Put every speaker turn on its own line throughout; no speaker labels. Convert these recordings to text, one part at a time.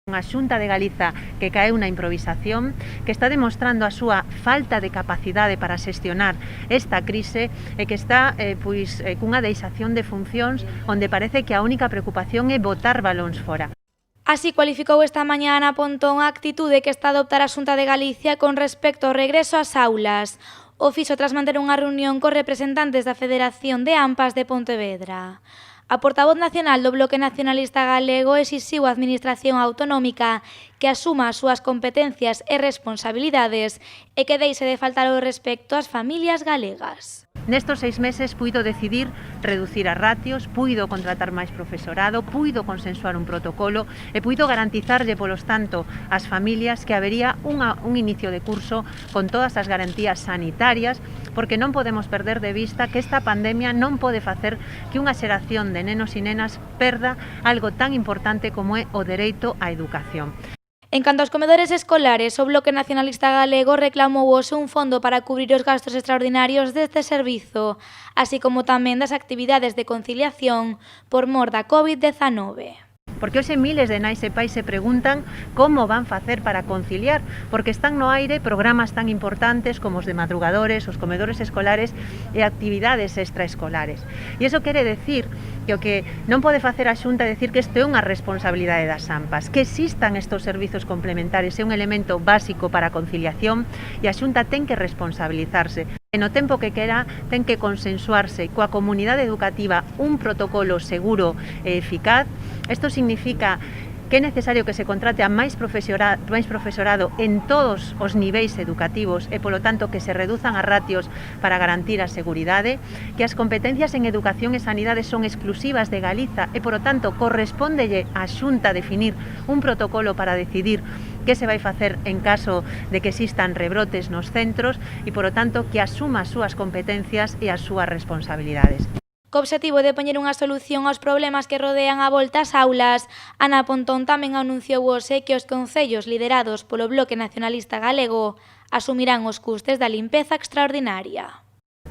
Unha Xunta de Galiza que caeu na improvisación, que está demostrando a súa falta de capacidade para xestionar esta crise e que está cunha deixación de funcións onde parece que a única preocupación é botar balóns fora.
Así cualificou esta mañá Ana Pontón a actitude que está a adoptar a Xunta de Galicia con respecto ao regreso ás aulas. O fixo tras manter unha reunión cos representantes da Federación de AMPAs de Pontevedra. A portavoz nacional do Bloque Nacionalista Galego exixiu á Administración Autonómica que asuma as súas competencias e responsabilidades e que deixe de faltar ao respecto ás familias galegas.
Nestos 6 meses puido decidir reducir as ratios, puido contratar máis profesorado, puido consensuar un protocolo e puido garantizarlle, polos tanto, ás familias que habería un inicio de curso con todas as garantías sanitarias, porque non podemos perder de vista que esta pandemia non pode facer que unha xeración de nenos e nenas perda algo tan importante como é o dereito á educación.
En canto aos comedores escolares, o Bloque Nacionalista Galego reclamou hoxe un fondo para cubrir os gastos extraordinarios deste servizo, así como tamén das actividades de conciliación por mor da COVID-19.
Porque hoxe miles de nais e pais se preguntan como van facer para conciliar, porque están no aire programas tan importantes como os de madrugadores, os comedores escolares e actividades extraescolares. E iso quere decir que o que non pode facer a Xunta é decir que isto é unha responsabilidade das AMPAs, que existan estes servizos complementares é un elemento básico para a conciliación e a Xunta ten que responsabilizarse. E no tempo que quera ten que consensuarse coa comunidade educativa un protocolo seguro e eficaz. Isto significa que é necesario que se contrate a máis profesorado en todos os niveis educativos e, polo tanto, que se reduzan as ratios para garantir a seguridade, que as competencias en educación e sanidade son exclusivas de Galiza e, polo tanto, correspóndelle á Xunta definir un protocolo para decidir que se vai facer en caso de que existan rebrotes nos centros e, polo tanto, que asuma as súas competencias e as súas responsabilidades.
Co obxectivo de poñer unha solución aos problemas que rodean a volta ás aulas, Ana Pontón tamén anunciou hoxe que os concellos liderados polo Bloque Nacionalista Galego asumirán os custes da limpeza extraordinaria.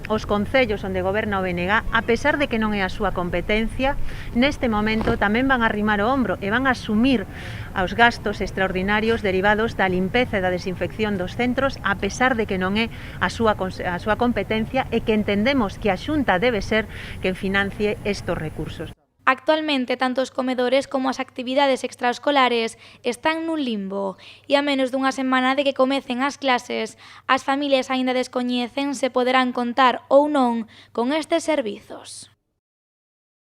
Os concellos onde goberna o BNG, a pesar de que non é a súa competencia, neste momento tamén van a arrimar o hombro e van a asumir os gastos extraordinarios derivados da limpeza e da desinfección dos centros, a pesar de que non é a súa competencia e que entendemos que a Xunta debe ser quen financie estes recursos.
Actualmente, tanto os comedores como as actividades extraescolares están nun limbo e a menos dunha semana de que comecen as clases, as familias aínda descoñecen se poderán contar ou non con estes servizos.